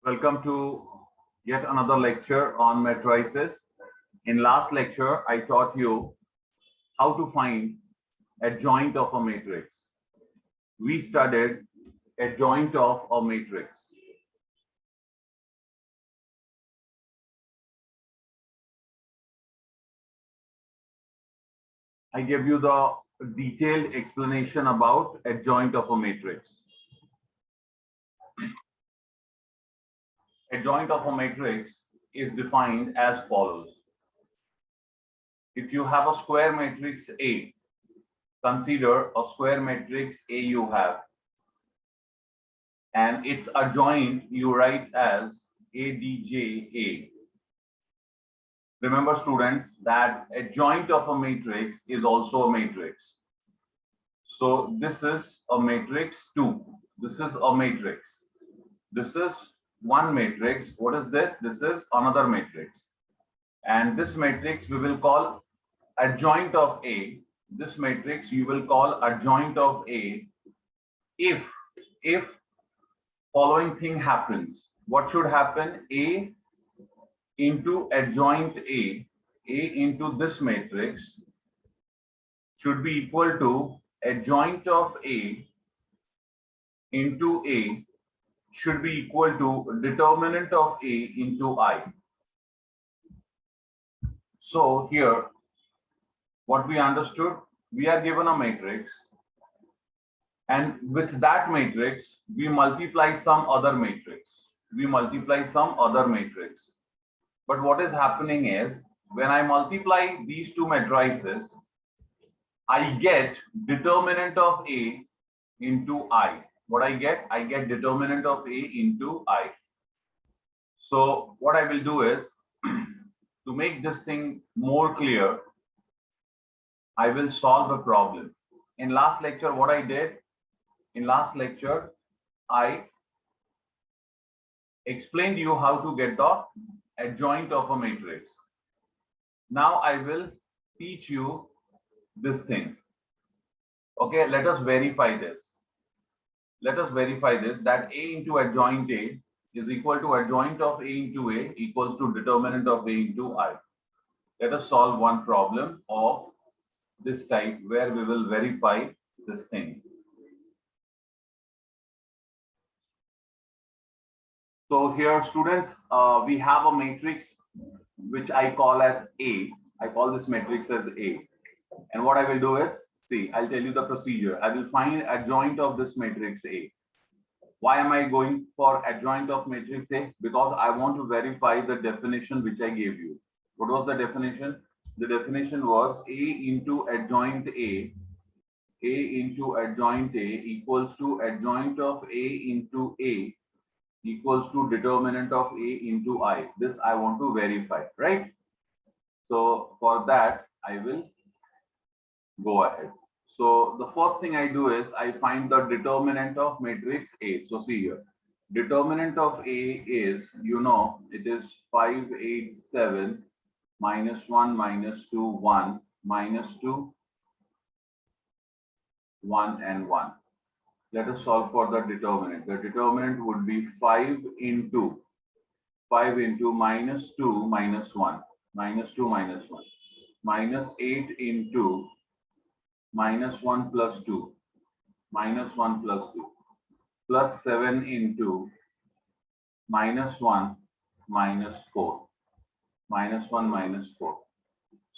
Welcome to yet another lecture on matrices. In last lecture, I taught you how to find adjoint of a matrix. We studied adjoint of a matrix. I gave you the detailed explanation about adjoint of a matrix. Adjoint of a matrix is defined as follows. If you have a square matrix A, consider a square matrix A you have, and its adjoint you write as ADJA. Remember, students, that adjoint of a matrix is also a matrix. So this is a matrix 2. This is a matrix. This is one matrix. What is this? This is another matrix. And this matrix we will call adjoint of A. This matrix you will call adjoint of A if following thing happens. What should happen? A into adjoint A into this matrix should be equal to adjoint of A into A should be equal to determinant of A into I. So here, what we understood, we are given a matrix, and with that matrix, we multiply some other matrix. But what is happening is, when I multiply these two matrices, I get determinant of A into I. What I get? I get determinant of A into I. So what I will do is, to make this thing more clear, I will solve a problem. In last lecture, what I did? In last lecture, I explained you how to get the adjoint of a matrix. Now I will teach you this thing. Okay, let us verify this. That A into adjoint A is equal to adjoint of A into A equals to determinant of A into I. Let us solve one problem of this type where we will verify this thing. So here, students, we have a matrix which I call as A. I call this matrix as A. And what I will do is, see, I'll tell you the procedure. I will find adjoint of this matrix A. Why am I going for adjoint of matrix A? Because I want to verify the definition which I gave you. What was the definition? The definition was A into adjoint A into adjoint A equals to adjoint of A into A equals to determinant of A into I. This I want to verify, right? So for that, I will go ahead. So the first thing I do is I find the determinant of matrix A. So see here, determinant of A is, you know, it is 5, 8, 7, minus 1, minus 2, 1, minus 2, 1, and 1. Let us solve for the determinant. The determinant would be 5 into minus 2 minus 1, minus 2 minus 1, minus 8 into minus 1 plus 2, minus 1 plus 2, plus 7 into minus 1 minus 4, minus 1 minus 4.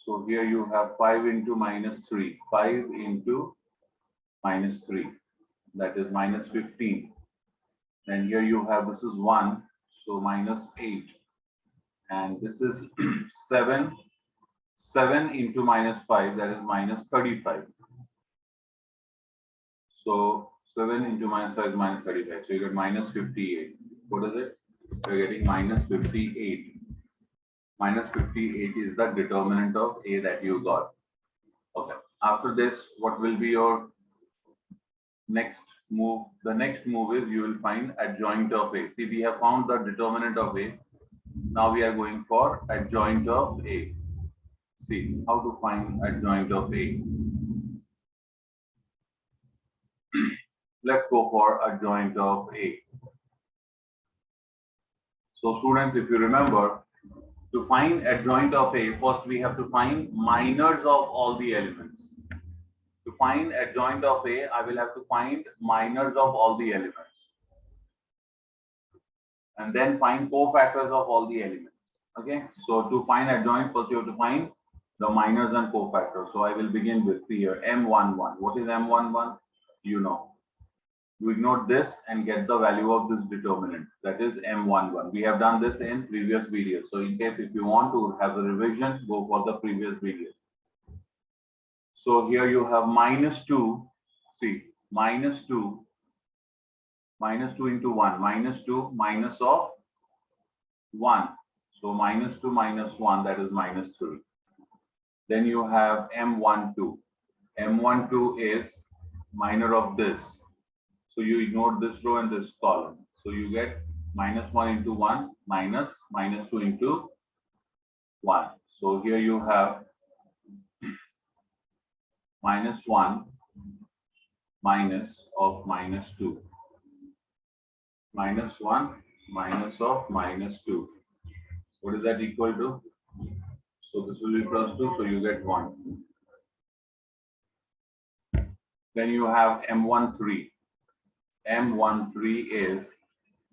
So here you have 5 into minus 3, 5 into minus 3. That is minus 15. And here you have, this is 1, so minus 8. And this is 7 into minus 5, that is minus 35. So 7 into minus 5 is minus 35. So you get minus 58. What is it? You're getting minus 58. Minus 58 is the determinant of A that you got. Okay. After this, what will be your next move? The next move is you will find adjoint of A. See, we have found the determinant of A. Now we are going for adjoint of A. See how to find adjoint of A. Let's go for adjoint of A. So students, if you remember, to find adjoint of A, first we have to find minors of all the elements. To find adjoint of A, I will have to find minors of all the elements. And then find cofactors of all the elements. Okay, so to find adjoint, first you have to find the minors and cofactors. So I will begin with, see here, M11. What is M11? You know. You ignore this and get the value of this determinant, that is M11. We have done this in previous videos. So in case if you want to have a revision, go for the previous video. So here you have -2, see, -2 into 1, -2 minus of 1. So -2 minus 1, that is -3. Then you have M12. M12 is minor of this. So you ignore this row and this column. So you get -1 into 1 minus -2 into 1. So here you have -1 minus of -2. -1 minus of -2. What is that equal to? So this will be +2, so you get 1. Then you have M13. M13 is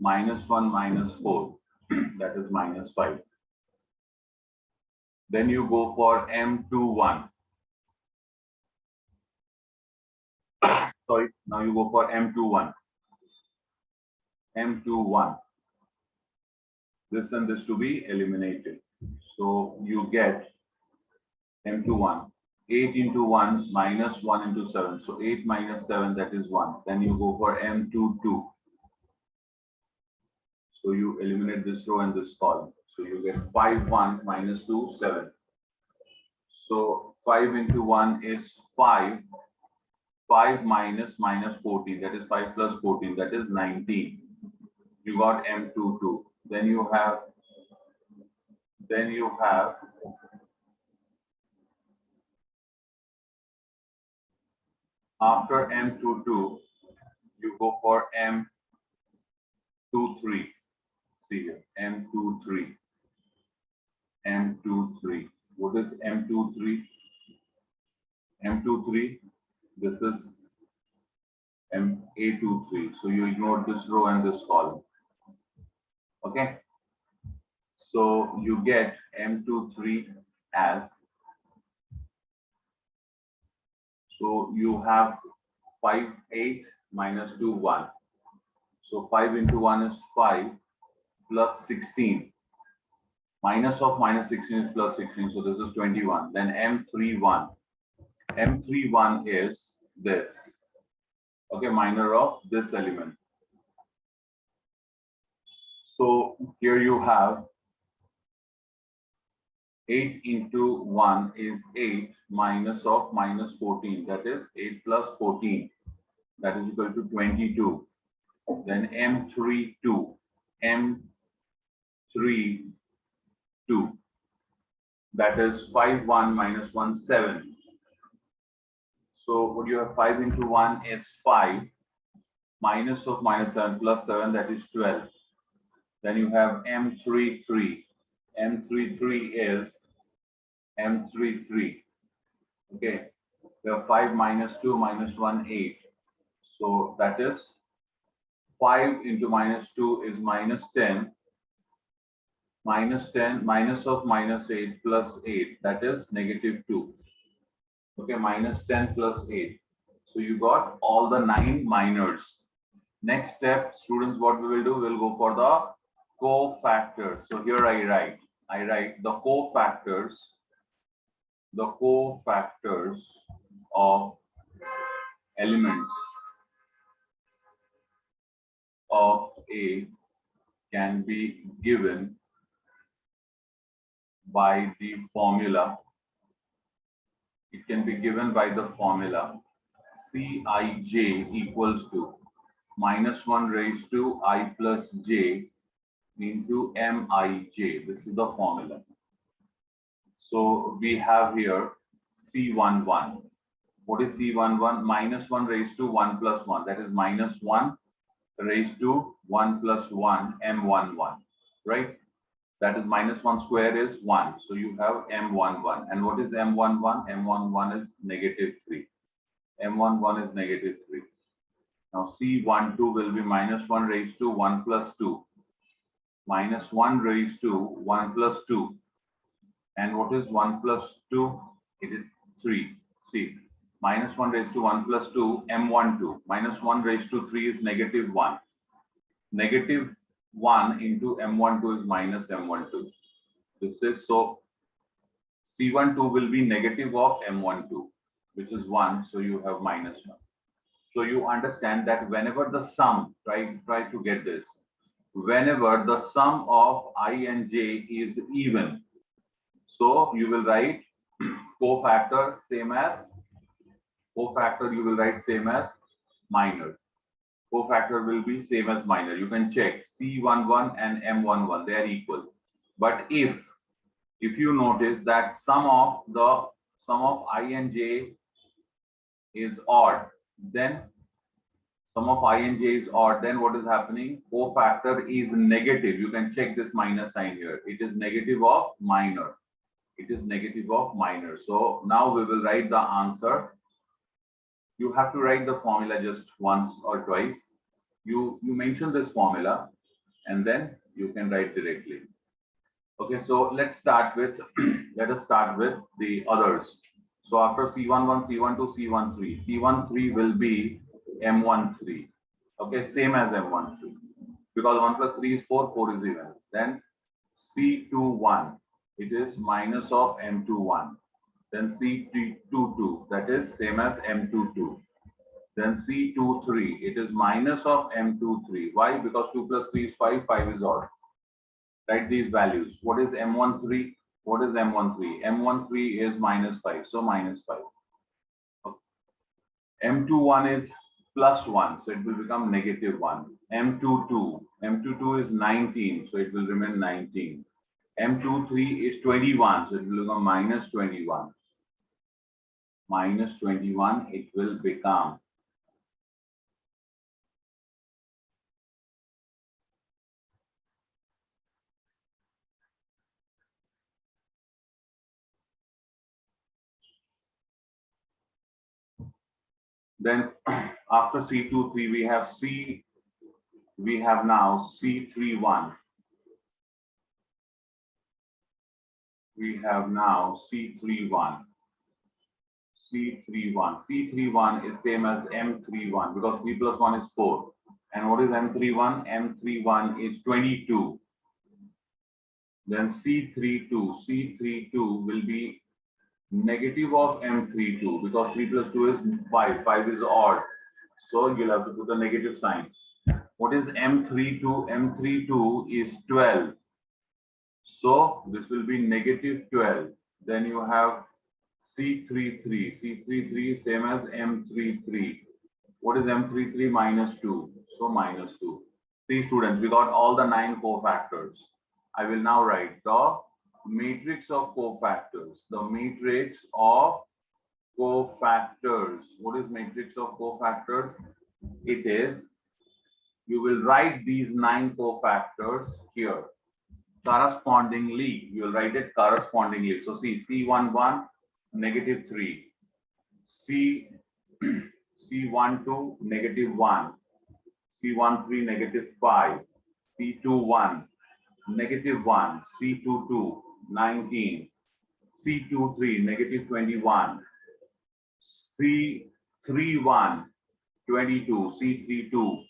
-1 minus 4, that is -5. Then you go for M21. Sorry, now you go for M21. M21. This and this to be eliminated. So you get M21. 8 into 1 minus 1 into 7. So 8 minus 7, that is 1. Then you go for M22. So you eliminate this row and this column. So you get 5, 1 minus 2, 7. So 5 into 1 is 5. 5 minus 14. That is 5 plus 14. That is 19. You got M22. Then you have after M22, you go for M23. See here, M23. M23. What is M23? M23, this is A23. So you ignore this row and this column. Okay. So you get M23 as, so you have 5, 8 minus 2, 1. So 5 into 1 is 5 plus 16. Minus of -16 is plus 16. So this is 21. Then M31. M31 is this. Okay, minor of this element. So here you have 8 into 1 is 8 minus of -14. That is 8 plus 14. That is equal to 22. Then M32. M32. That is 5, 1 minus 1, 7. So what you have 5 into 1 is 5. Minus of -7 plus 7, that is 12. Then you have M33. M33 is M33. Okay. We have 5 minus 2 minus 1, 8. So that is 5 into -2 is -10. -10 minus of -8 plus 8. That is -2. Okay. -10 plus 8. So you got all the 9 minors. Next step, students, what we will do, we'll go for the cofactors. So here I write the cofactors of elements of A can be given by the formula. It can be given by the formula Cij equals to -1 raised to I plus j into Mij. This is the formula. So we have here C11. What is C11? -1 raised to 1 plus 1. That is -1 raised to 1 plus 1 M11. right? That is minus 1 square is 1. So you have M11. And what is M11? M11 is negative 3. M11 is negative 3. Now C12 will be minus 1 raised to 1 plus 2. Minus 1 raised to 1 plus 2. And what is 1 plus 2? It is 3. See, minus 1 raised to 1 plus 2, M12. Minus 1 raised to 3 is negative 1. Negative 1 into M12 is minus M12. This is so C12 will be negative of M12, which is 1. So you have minus 1. So you understand that whenever the sum, try to get this, whenever the sum of I and j is even, so you will write cofactor same as you will write same as minor. Cofactor will be same as minor. You can check C11 and M11, they are equal. But if you notice that sum of I and j is odd, then sum of I and j is odd, then what is happening? Cofactor is negative. You can check this minus sign here. It is negative of minor. It is negative of minor. So now we will write the answer. You have to write the formula just once or twice. You mention this formula and then you can write directly. Okay, so let's start with let us start with the others. So after C11, C12, C13, C13 will be M13. Okay, same as M13 because 1 plus 3 is 4, 4 is even. Then C21, it is minus of M21. Then C22, that is same as M22. Then C23, it is minus of M23. Why? Because 2 plus 3 is 5, 5 is odd. Write these values. What is M13? What is M13? M13 is minus 5, so minus 5. Okay. M21 is plus 1, so it will become negative 1. M22 is 19, so it will remain 19. M23 is 21, so it will become minus 21. Minus 21, it will become. Then after C23, we have now C31. We have now C31. C31 is same as M31 because 3 plus 1 is 4. And what is M31? M31 is 22. Then C32 will be negative of M32 because 3 plus 2 is 5. 5 is odd. So you'll have to put a negative sign. What is M32? M32 is 12. So this will be negative 12. Then you have C33. C33 is same as M33. What is M33? Minus 2. So minus 2. See students, we got all the 9 cofactors. I will now write the matrix of cofactors. The matrix of cofactors. What is matrix of cofactors? It is, you will write these 9 cofactors here. Correspondingly, you will write it correspondingly. So see, C11, negative 3. C12, negative 1. C13, negative 5. C21, negative 1. C22, 19. C23, negative 21. C31, 22. C32,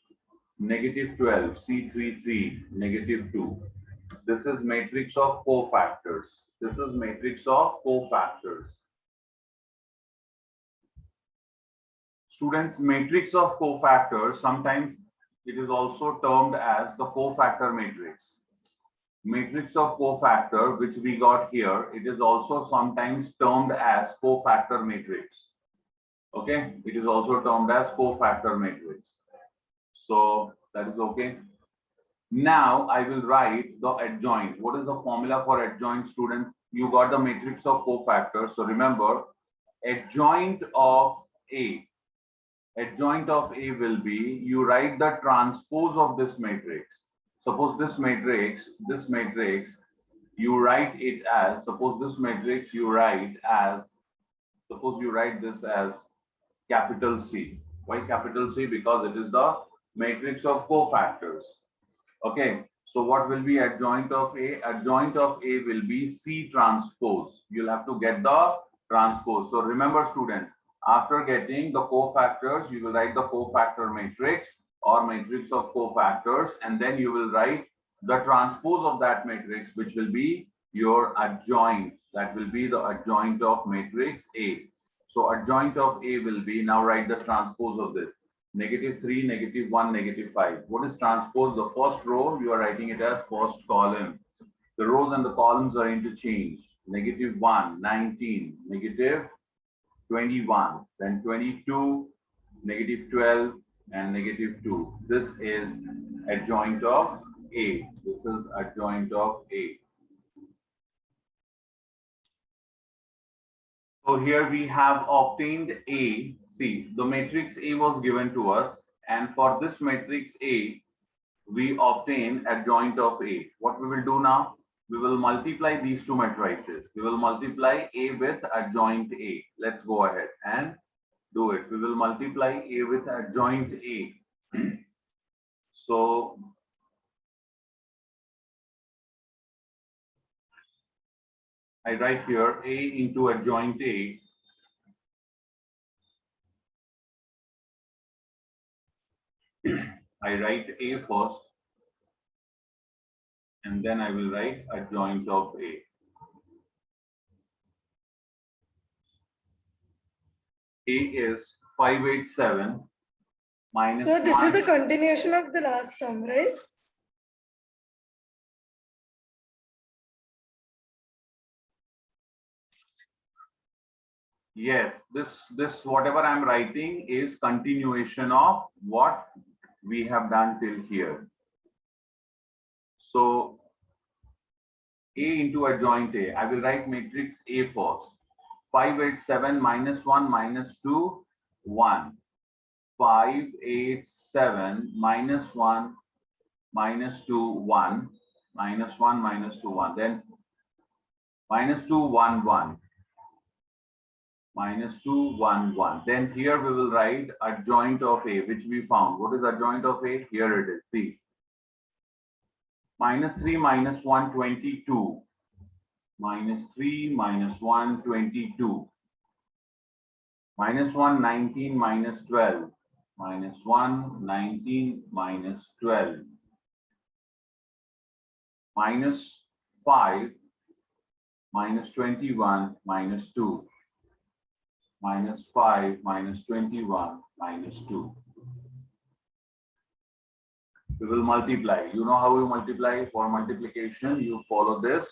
negative 12. C33, negative 2. This is matrix of cofactors. This is matrix of cofactors. Students, matrix of cofactors, sometimes it is also termed as the cofactor matrix. Matrix of cofactor, which we got here, it is also sometimes termed as cofactor matrix. Okay, it is also termed as cofactor matrix. So that is okay. Now I will write the adjoint. What is the formula for adjoint, students? You got the matrix of cofactors. So remember, adjoint of A. Adjoint of A will be, you write the transpose of this matrix. suppose this matrix, you write it as, suppose this matrix you write as, suppose you write this as capital C. Why capital C? Because it is the matrix of cofactors. Okay, so what will be adjoint of A? Adjoint of A will be C transpose. You'll have to get the transpose. So remember students, after getting the cofactors, you will write the cofactor matrix or matrix of cofactors, and then you will write the transpose of that matrix, which will be your adjoint. That will be the adjoint of matrix A. So adjoint of A will be, now write the transpose of this. -3, -1, -5. What is transpose? The first row, you are writing it as first column. The rows and the columns are interchanged. -1, 19, -21, then 22, -12, and -2. This is adjoint of A. This is adjoint of A. So here we have obtained A. See, the matrix A was given to us, and for this matrix A, we obtain adjoint of A. What we will do now? We will multiply these two matrices. We will multiply A with adjoint A. Let's go ahead and do it. We will multiply A with adjoint A. So I write here A into adjoint A. I write A first, and then I will write adjoint of A. A is 587 minus. So this is the continuation of the last sum, right? Yes, this whatever I'm writing is continuation of what we have done till here. So A into adjoint A. I will write matrix A first. 587 -1 -2 1. 587 -1 -2 1 -1 -2 1. Then -2 1 1. -2 1 1. Then here we will write adjoint of A, which we found. What is adjoint of A? Here it is. See, -3 -1 22. -3 -1 22. -1 19 -12. -1 19 -12. -5 -21 -2. -5 -21 -2. We will multiply. You know how we multiply? For multiplication, you follow this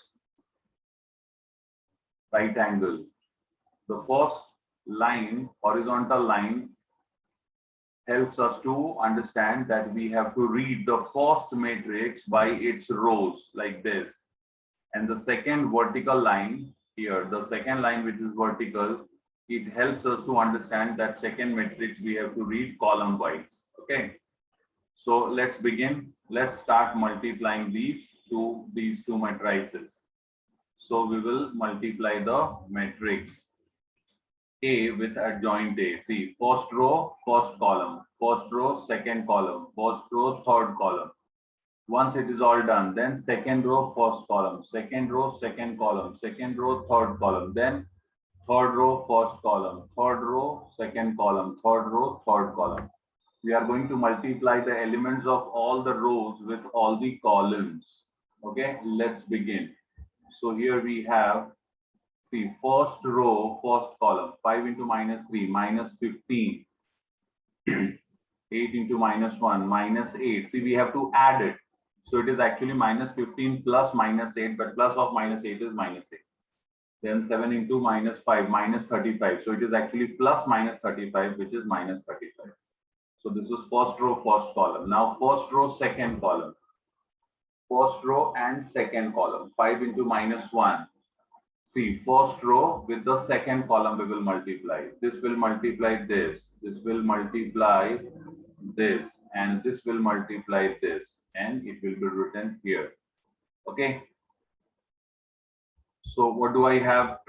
right angle. The first line, horizontal line, helps us to understand that we have to read the first matrix by its rows like this. And the second vertical line here, the second line which is vertical, it helps us to understand that second matrix we have to read column wise. Okay. So let's begin. Let's start multiplying these two matrices. So we will multiply the matrix A with adjoint A. See, first row, first column, first row, second column, first row, third column. Once it is all done, then second row, first column, second row, second column, second row, third column, then third row, first column, third row, second column, third row, third column. We are going to multiply the elements of all the rows with all the columns. Okay, let's begin. So here we have, see, first row, first column, 5 into -3, -15. 8 into -1, -8. See, we have to add it. So it is actually -15 plus -8, but plus of -8 is -8. Then 7 into -5, -35. So it is actually plus -35, which is -35. So this is first row, first column. Now first row, second column. First row and second column. 5 into -1. See, first row with the second column we will multiply. This will multiply this. This will multiply this, and this will multiply this, and it will be written here. Okay. So what do I have?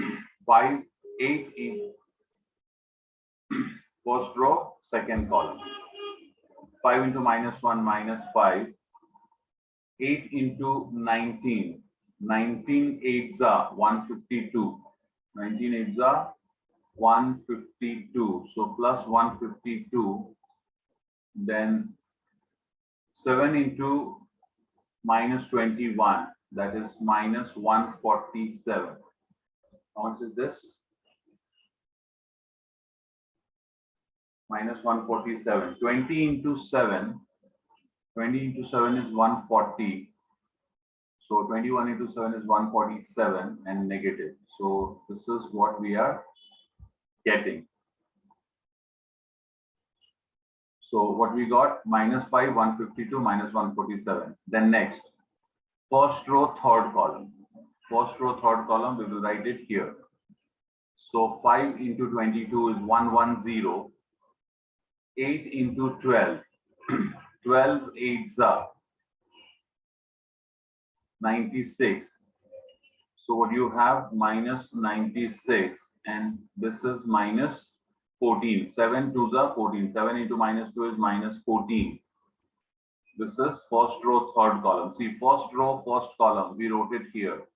5, 8 in first row, second column. 5 into -1 minus 5. 8 into 19. 19 eights are 152. 19 eights are 152. So plus 152. Then 7 into -21. That is minus 147. How much is this? Minus 147. 20 into 7. 20 into 7 is 140. So 21 into 7 is 147 and negative. So this is what we are getting. So what we got? -5, 152, minus 147. Then next, first row, third column. First row, third column, we will write it here. So 5 into 22 is 110. 8 into 12. 12 eights are 96. So what you have? Minus 96, and this is minus 14. 7 twos are 14. 7 into -2 is minus 14. This is first row, third column. See, first row, first column, we wrote it here.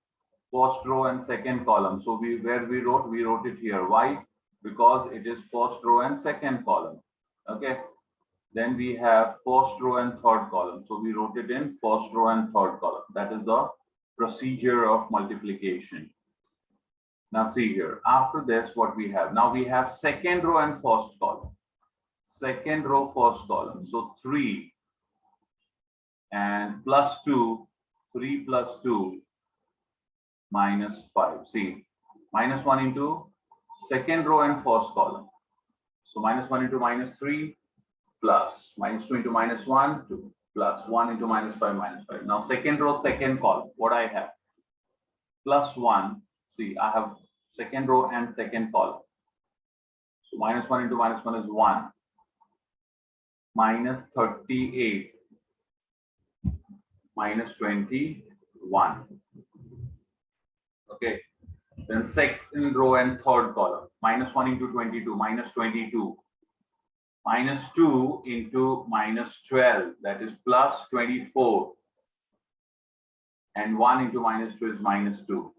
First row and second column. So where we wrote it here. Why? Because it is first row and second column. Okay. Then we have first row and third column. So we wrote it in first row and third column. That is the procedure of multiplication. Now see here, after this, what we have? Now we have second row and first column. Second row, first column. So 3 and plus 2, 3 plus 2, minus 5. See, -1 into second row and first column. So -1 into -3 plus -2 into -1, 2 plus 1 into -5, -5. Now second row, second column, what I have? Plus 1. See, I have second row and second column. So -1 into -1 is 1. Minus 38. Minus 21. Okay. Then second row and third column. -1 into 22. Minus 22. -2 into -12. That is plus 24. And 1 into -2 is -2.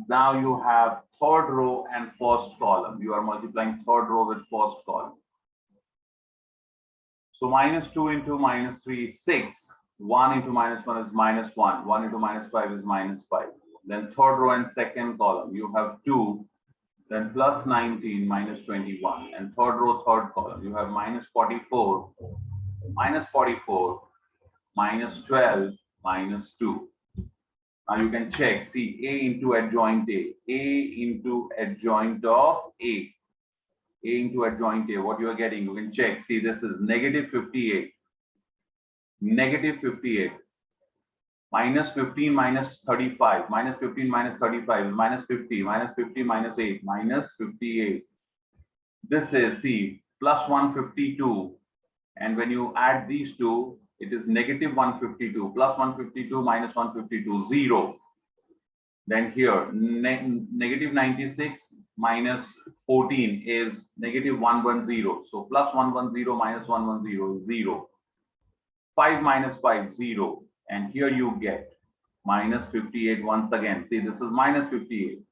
Now you have third row and first column. You are multiplying third row with first column. So -2 into -3 is 6. 1 into -1 is -1. 1 into -5 is -5. Then third row and second column, you have 2. Then plus 19 minus 21. And third row, third column, you have -44. -44 minus 12 minus 2. Now you can check. See, A into adjoint A. A into adjoint of A. A into adjoint A. What you are getting, you can check. See, this is -58. -58. -15 minus 35. -15 minus 35 is -50. -50 minus 8. -58. This is, see, plus 152. And when you add these two, it is -152. Plus 152 minus 152, 0. Then here, -96 minus 14 is -110. So plus 110 minus 110 is 0. 5 minus 5, 0. And here you get -58 once again. See, this is -58.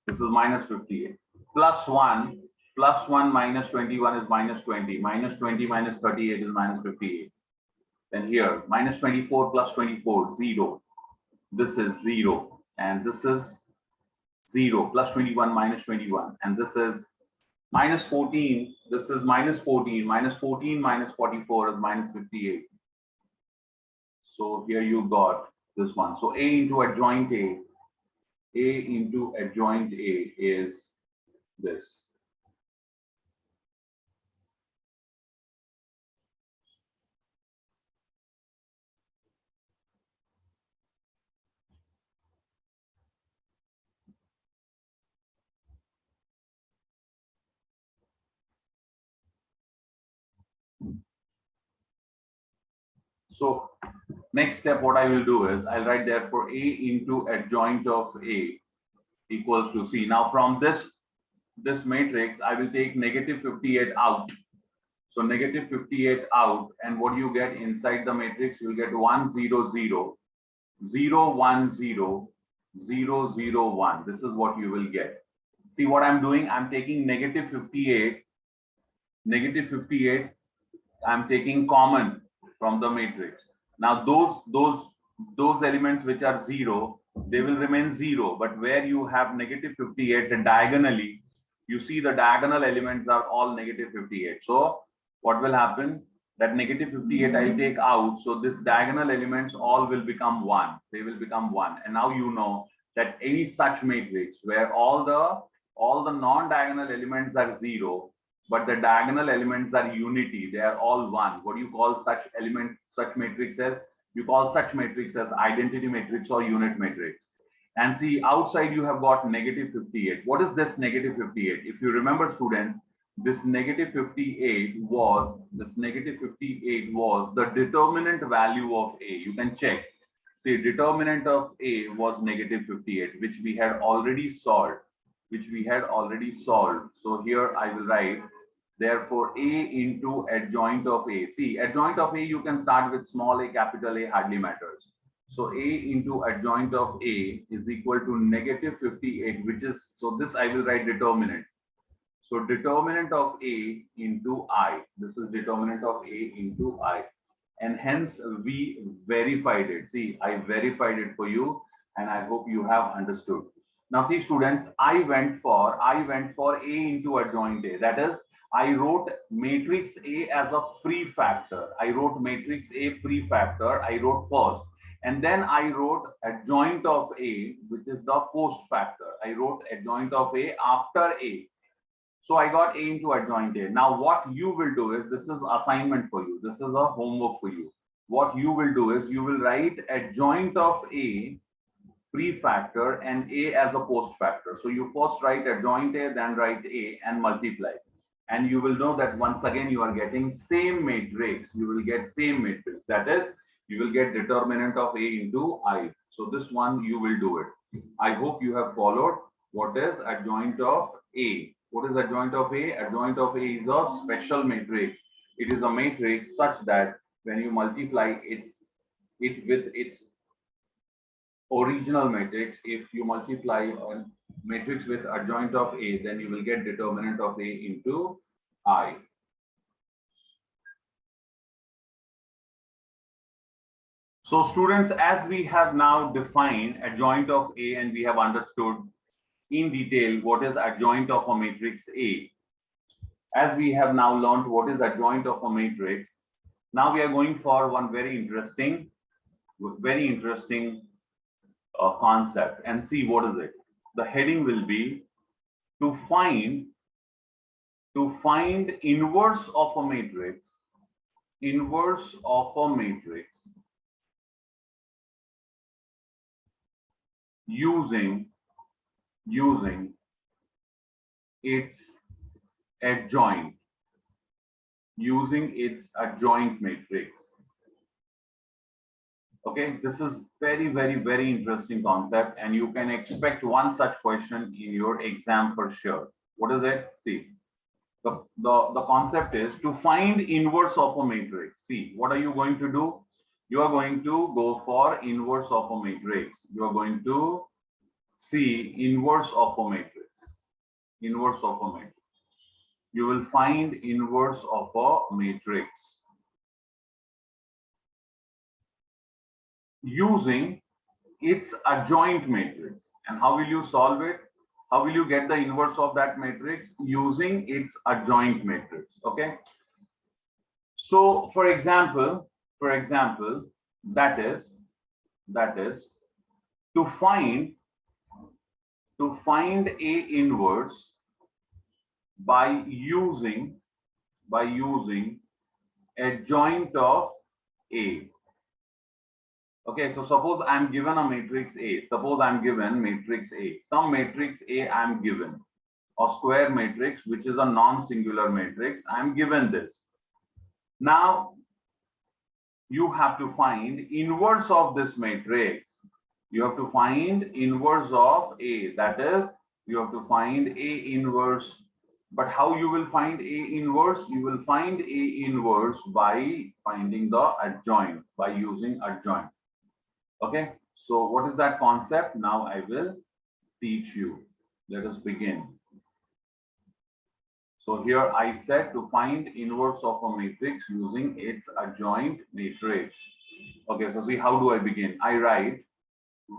This is -58. Plus 1. Plus 1 minus 21 is -20. -20 minus 38 is -58. Then here, -24 plus 24, 0. This is 0. And this is 0. Plus 21 minus 21. And this is -14. This is -14. -14 minus 44 is -58. So here you got this one. So A into adjoint A. A into adjoint A is this. So next step, what I will do is I'll write therefore A into adjoint of A equals to C. Now from this matrix, I will take negative 58 out. So negative 58 out, and what you get inside the matrix, you'll get 1 0 0 0 1 0 0 0 1. This is what you will get. See what I'm doing? I'm taking negative 58, I'm taking common from the matrix. Now those elements which are zero, they will remain zero. But where you have negative 58 diagonally, you see the diagonal elements are all negative 58. So what will happen? That negative 58 I'll take out. So this diagonal elements all will become one. They will become one. And now you know that any such matrix where all the non-diagonal elements are zero, but the diagonal elements are unity, they are all one. What do you call such element, such matrix as? You call such matrix as identity matrix or unit matrix. And see, outside you have got negative 58. What is this negative 58? If you remember, students, this negative 58 was the determinant value of A. You can check. See, determinant of A was negative 58, which we had already solved. So here I will write, therefore, A into adjoint of A. See, adjoint of A, you can start with small a, capital A, hardly matters. So A into adjoint of A is equal to negative 58, which is, so this I will write determinant. So determinant of A into I. This is determinant of A into I. And hence we verified it. See, I verified it for you, and I hope you have understood. Now see, students, I went for A into adjoint A. That is, I wrote matrix A as a prefactor. I wrote first. And then I wrote adjoint of A, which is the post factor. I wrote adjoint of A after A. So I got A into adjoint A. Now what you will do is, this is assignment for you. This is a homework for you. What you will do is, you will write adjoint of A prefactor and A as a post factor. So you first write adjoint A, then write A and multiply. And you will know that once again you are getting same matrix. You will get same matrix. That is, you will get determinant of A into I. So this one you will do it. I hope you have followed. What is adjoint of A? What is adjoint of A? Adjoint of A is a special matrix. It is a matrix such that when you multiply it with its original matrix, if you multiply a matrix with adjoint of A, then you will get determinant of A into I. So students, as we have now defined adjoint of A and we have understood in detail what is adjoint of a matrix A, as we have now learned what is adjoint of a matrix, now we are going for one very interesting concept, and see what is it. The heading will be to find inverse of a matrix using its adjoint matrix. Okay, this is very interesting concept, and you can expect one such question in your exam for sure. What is it? See, the concept is to find inverse of a matrix. See, what are you going to do? You are going to go for inverse of a matrix. You are going to see inverse of a matrix. You will find inverse of a matrix using its adjoint matrix. And how will you solve it? How will you get the inverse of that matrix? Using its adjoint matrix. Okay. So for example, that is to find A inverse by using adjoint of A. Okay, so suppose I'm given a matrix A. Some matrix A I'm given, a square matrix, which is a non-singular matrix. I'm given this. Now, you have to find inverse of this matrix. You have to find inverse of A. That is, you have to find A inverse. But how you will find A inverse? You will find A inverse by finding the adjoint, by using adjoint. Okay. So what is that concept? Now I will teach you. Let us begin. So here I said to find inverse of a matrix using its adjoint matrix. Okay, so see, how do I begin? I write,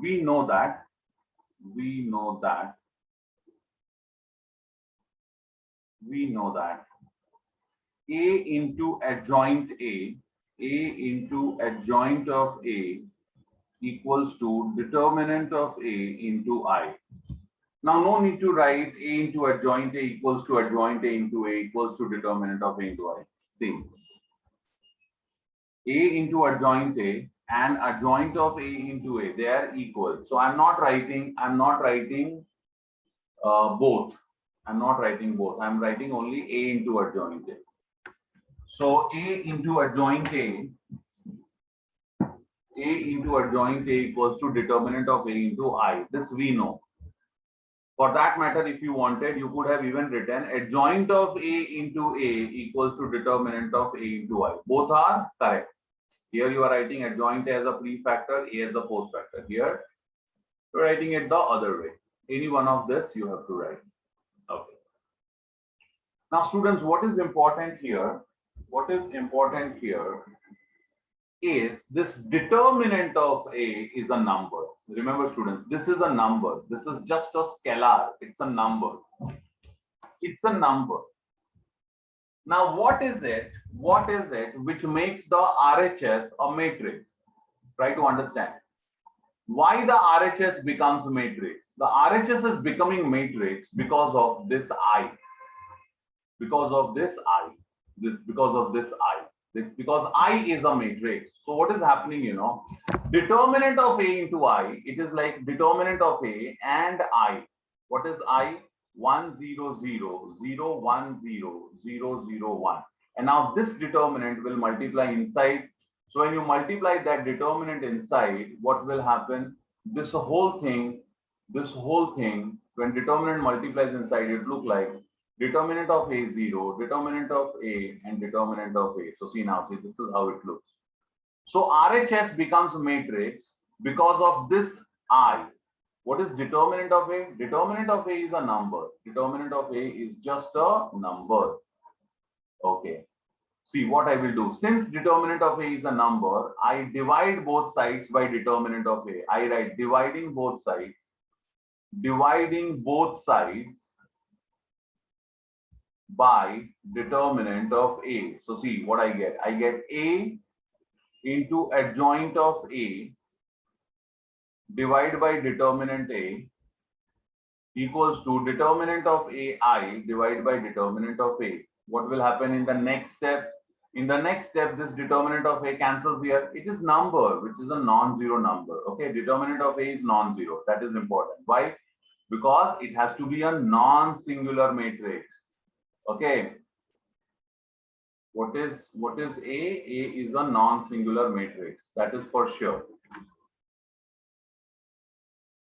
we know that A into adjoint A into adjoint of A equals to determinant of A into I. Now, no need to write A into adjoint A equals to adjoint A into A equals to determinant of A into I. See, A into adjoint A and adjoint of A into A, they are equal. So I'm not writing both. I'm not writing both. I'm writing only A into adjoint A. So A into adjoint A equals to determinant of A into I. This we know. For that matter, if you wanted, you could have even written adjoint of A into A equals to determinant of A into I. Both are correct. Here you are writing adjoint as a prefactor, A as a postfactor. Here you're writing it the other way. Any one of this you have to write. Okay. Now, students, what is important here? What is important here is this determinant of A is a number. Remember, students, this is a number. This is just a scalar. It's a number. It's a number. Now, what is it? What is it which makes the RHS a matrix? Try to understand. Why the RHS becomes a matrix? The RHS is becoming matrix because of this I. Because of this I. Because of this I. Because I is a matrix. So what is happening, determinant of A into I, it is like determinant of A and I. What is I? 1 0 0 0 1 0 0 0 1. And now this determinant will multiply inside. So when you multiply that determinant inside, what will happen? This whole thing, when determinant multiplies inside, it look like determinant of A 0, determinant of A, and determinant of A. So see now, this is how it looks. So RHS becomes a matrix because of this I. What is determinant of A? Determinant of A is a number. Determinant of A is just a number. Okay. See what I will do. Since determinant of A is a number, I divide both sides by determinant of A. I write dividing both sides by determinant of A. So see what I get. I get A into adjoint of A divided by determinant A equals to determinant of AI divided by determinant of A. What will happen in the next step? In the next step, this determinant of A cancels here. It is number, which is a non-zero number. Okay, determinant of A is non-zero. That is important. Why? Because it has to be a non-singular matrix. Okay. What is A? A is a non-singular matrix. That is for sure.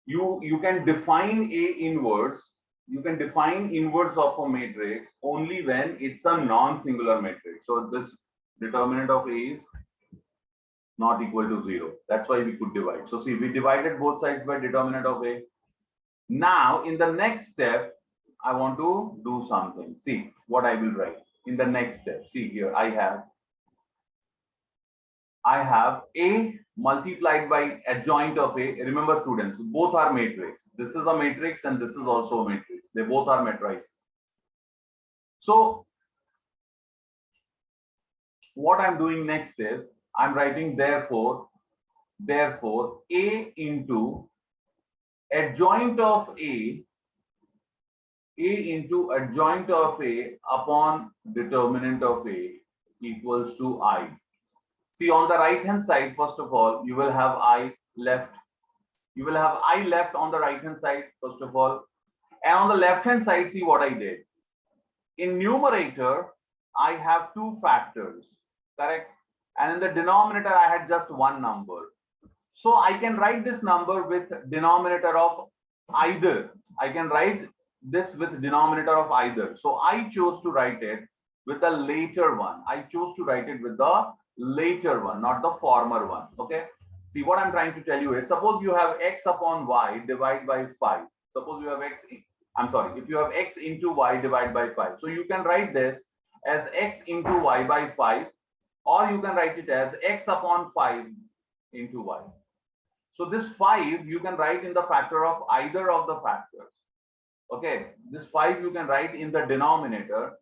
You can define A inverse. You can define inverse of a matrix only when it's a non-singular matrix. So this determinant of A is not equal to 0. That's why we could divide. So see, we divided both sides by determinant of A. Now, in the next step, I want to do something. See what I will write in the next step. See here, I have A multiplied by adjoint of A. Remember, students, both are matrix. This is a matrix and this is also a matrix. They both are matrices. So what I'm doing next is I'm writing therefore A into adjoint of A into adjoint of A upon determinant of A equals to I. See, on the right hand side, first of all, you will have I left. You will have I left on the right hand side, first of all. And on the left hand side, see what I did. In numerator, I have two factors, correct? and in the denominator I had just one number. So I can write this number with denominator of either. I can write this with denominator of either. So I chose to write it with the later one. I chose to write it with the later one, not the former one. Okay. See, what I'm trying to tell you is, suppose you have x upon y divided by 5. Suppose you have I'm sorry, if you have x into y divided by 5. So you can write this as x into y by 5, or you can write it as x upon 5 into y. So this 5 you can write in the factor of either of the factors. Okay, this 5 you can write in the denominator.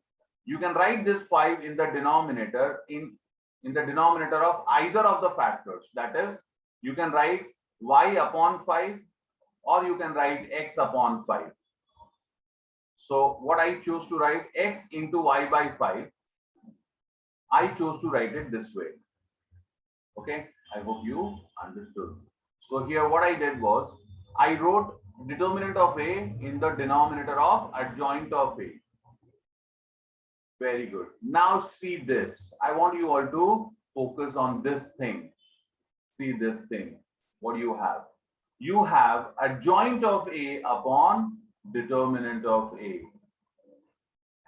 You can write this 5 in the denominator in the denominator of either of the factors. That is, you can write y upon 5, or you can write x upon 5. So what I choose to write x into y by 5, I chose to write it this way. Okay, I hope you understood. So here what I did was, I wrote determinant of a in the denominator of adjoint of a. Very good. Now see this. I want you all to focus on this thing. See this thing. What do you have? You have adjoint of a upon determinant of a.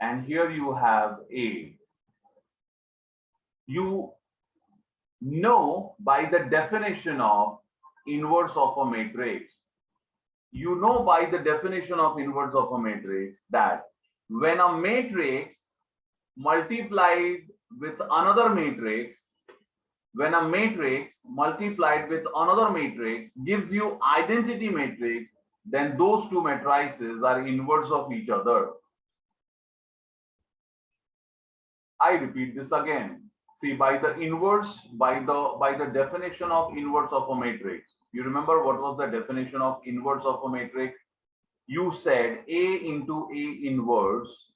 And here you have a. You know by the definition of inverse of a matrix. You know by the definition of inverse of a matrix that when a matrix multiplied with another matrix, when a matrix multiplied with another matrix gives you identity matrix, then those two matrices are inverse of each other. I repeat this again. See, by the inverse, by the definition of inverse of a matrix, you remember what was the definition of inverse of a matrix? You said A into A inverse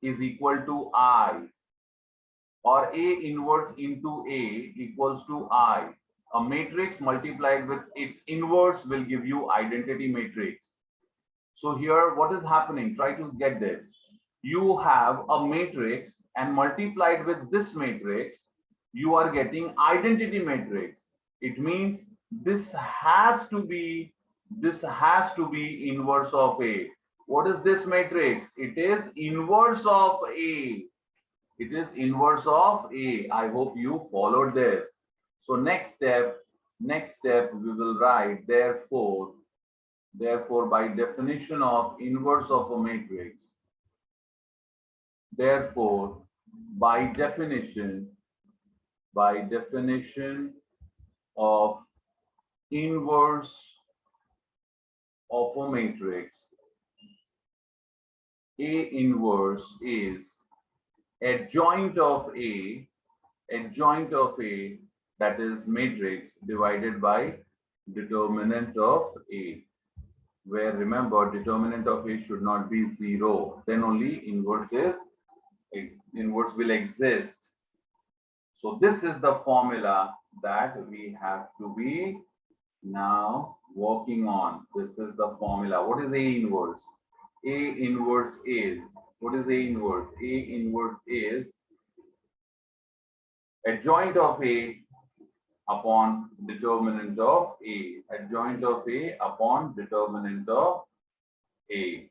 is equal to I, or A inverse into A equals to I. A matrix multiplied with its inverse will give you identity matrix. So here, what is happening? Try to get this. You have a matrix, and multiplied with this matrix, you are getting identity matrix. It means this has to be inverse of A. What is this matrix? It is inverse of A. It is inverse of A. I hope you followed this. So next step we will write therefore by definition of inverse of a matrix, therefore by definition of inverse of a matrix, A inverse is adjoint of A, that is matrix divided by determinant of A, where remember determinant of A should not be 0, then only inverse will exist. So this is the formula that we have to be now working on. This is the formula. What is A inverse? A inverse is, what is A inverse? A inverse is adjoint of A upon determinant of A, adjoint of A upon determinant of A.